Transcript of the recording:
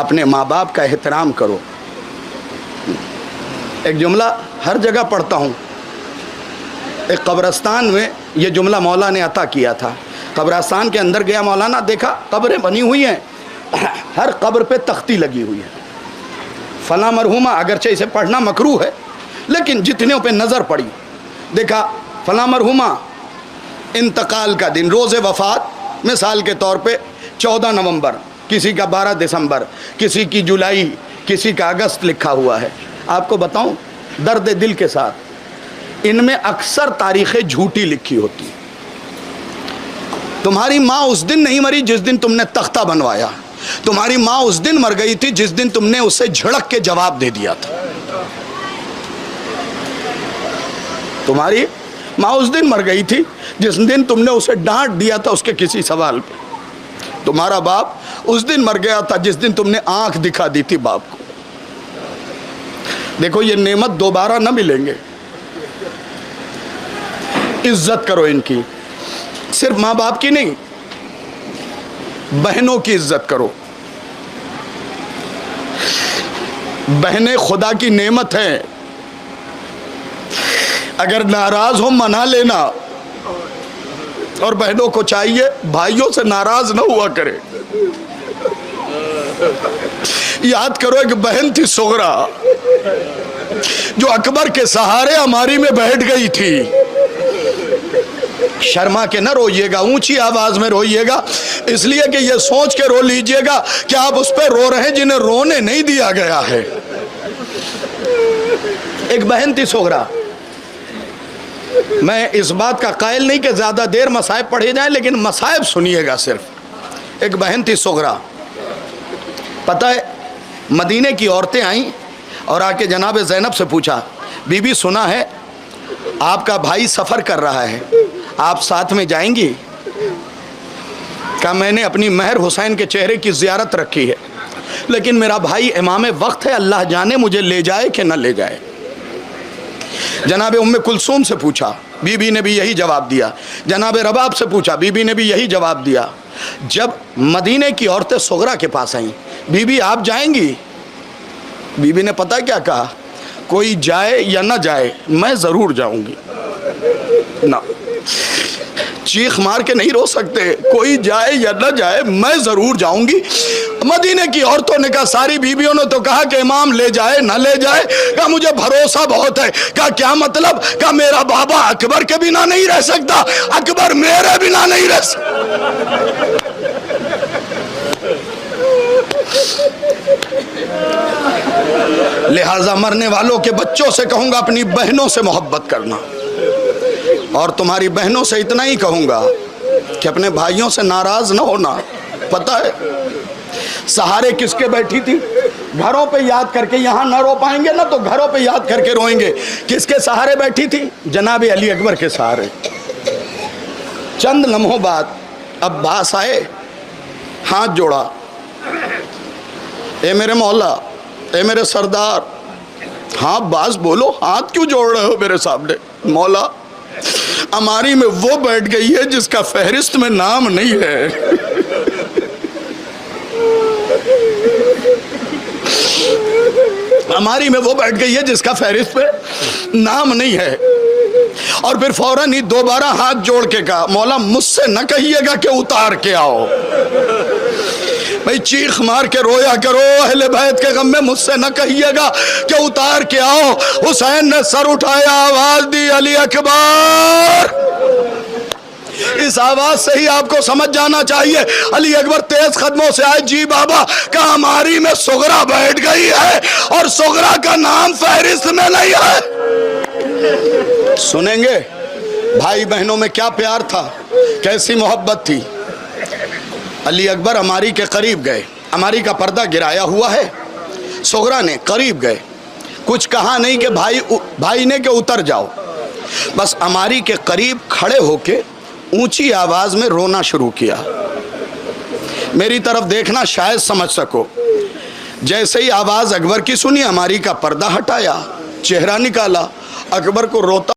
اپنے ماں باپ کا احترام کرو. ایک جملہ ہر جگہ پڑھتا ہوں. ایک قبرستان میں یہ جملہ مولا نے عطا کیا تھا. قبرستان کے اندر گیا مولانا, دیکھا قبریں بنی ہوئی ہیں, ہر قبر پہ تختی لگی ہوئی ہے. فلاں مرحومہ, اگرچہ اسے پڑھنا مکروہ ہے لیکن جتنے پہ نظر پڑی, دیکھا فلاں مرحومہ انتقال کا دن, روز وفات مثال کے طور پہ 14 نومبر, کسی کا 12 دسمبر, کسی کی جولائی, کسی کا اگست لکھا ہوا ہے. آپ کو بتاؤں درد دل کے ساتھ, ان میں اکثر تاریخیں جھوٹی لکھی ہوتی. تمہاری ماں اس دن نہیں مری جس دن تم نے تختہ بنوایا, تمہاری ماں اس دن مر گئی تھی جس دن تم نے اسے جھڑک کے جواب دے دیا تھا. تمہاری ماں اس دن مر گئی تھی جس دن تم نے اسے ڈانٹ دیا تھا اس کے کسی سوال پہ. تمہارا باپ اس دن مر گیا تھا جس دن تم نے آنکھ دکھا دی تھی باپ کو. دیکھو یہ نعمت دوبارہ نہ ملیں گے. عزت کرو ان کی, صرف ماں باپ کی نہیں, بہنوں کی عزت کرو. بہنیں خدا کی نعمت ہیں, اگر ناراض ہو منا لینا, اور بہنوں کو چاہیے بھائیوں سے ناراض نہ ہوا کرے. یاد کرو ایک بہن تھی صغرا جو اکبر کے سہارے ہماری میں بیٹھ گئی تھی. شرما کے نہ روئیے گا, اونچی آواز میں روئیے گا, اس لیے کہ یہ سوچ کے رو لیجئے گا کہ آپ اس پہ رو رہے ہیں جنہیں رونے نہیں دیا گیا ہے. ایک بہن تھی صغرا. میں اس بات کا قائل نہیں کہ زیادہ دیر مصائب پڑھے جائیں, لیکن مصائب سنیے گا صرف. ایک بہن تھی صغرا. پتہ ہے مدینے کی عورتیں آئیں اور آ کے جناب زینب سے پوچھا, بی بی سنا ہے آپ کا بھائی سفر کر رہا ہے, آپ ساتھ میں جائیں گی؟ کہا میں نے اپنی مہر حسین کے چہرے کی زیارت رکھی ہے, لیکن میرا بھائی امام وقت ہے, اللہ جانے مجھے لے جائے کہ نہ لے جائے. جناب ام کلثوم سے پوچھا, بی بی نے بھی یہی جواب دیا. جناب رباب سے پوچھا, بی بی نے بھی یہی جواب دیا. جب مدینے کی عورتیں صغرا کے پاس آئیں, بی بی آپ جائیں گی؟ بی بی نے پتہ کیا کہا, کوئی جائے یا نہ جائے میں ضرور جاؤں گی. نہ چیخ مار کے نہیں رو سکتے, کوئی جائے یا نہ جائے میں ضرور جاؤں گی. مدینے کی عورتوں نے کہا, ساری بیویوں نے تو کہا کہ امام لے جائے نہ لے جائے. کہا مجھے بھروسہ بہت ہے. کہا کیا مطلب؟ کہا میرا بابا اکبر کے بنا نہیں رہ سکتا, اکبر میرے بنا نہیں رہ سکتا. لہٰذا مرنے والوں کے بچوں سے کہوں گا اپنی بہنوں سے محبت کرنا, اور تمہاری بہنوں سے اتنا ہی کہوں گا کہ اپنے بھائیوں سے ناراض نہ ہونا. پتہ ہے سہارے کس کے بیٹھی تھی؟ گھروں پہ یاد کر کے, یہاں نہ رو پائیں گے نا تو گھروں پہ یاد کر کے روئیں گے. کس کے سہارے بیٹھی تھی؟ جناب علی اکبر کے سہارے. چند لمحوں بعد عباس آئے, ہاتھ جوڑا, اے میرے مولا, اے میرے سردار. ہاں عباس بولو, ہاتھ کیوں جوڑ رہے ہو میرے سامنے؟ مولا ہماری میں وہ بیٹھ گئی ہے جس کا فہرست میں نام نہیں ہے. ہماری میں وہ بیٹھ گئی ہے جس کا فہرست پہ نام نہیں ہے. اور پھر فوراً ہی دوبارہ ہاتھ جوڑ کے کہا, مولا مجھ سے نہ کہیے گا کہ اتار کے آؤ. بھئی چیخ مار کے رویا کرو, اہل بیت کے غم میں مجھ سے نہ کہیے گا کہ اتار کے آؤ. حسین نے سر اٹھایا, آواز دی, علی اکبر. اس آواز سے ہی آپ کو سمجھ جانا چاہیے. علی اکبر تیز قدموں سے آئے, جی بابا. کہا ہماری میں صغرا بیٹھ گئی ہے اور صغرا کا نام فہرست میں نہیں ہے. سنیں گے بھائی بہنوں میں کیا پیار تھا, کیسی محبت تھی. علی اکبر عماری کے قریب گئے, عماری کا پردہ گرایا ہوا ہے. صغرا نے قریب گئے, کچھ کہا نہیں کہ بھائی نے کہ اتر جاؤ. بس عماری کے قریب کھڑے ہو کے اونچی آواز میں رونا شروع کیا. میری طرف دیکھنا شاید سمجھ سکو. جیسے ہی آواز اکبر کی سنی, عماری کا پردہ ہٹایا, چہرہ نکالا, اکبر کو روتا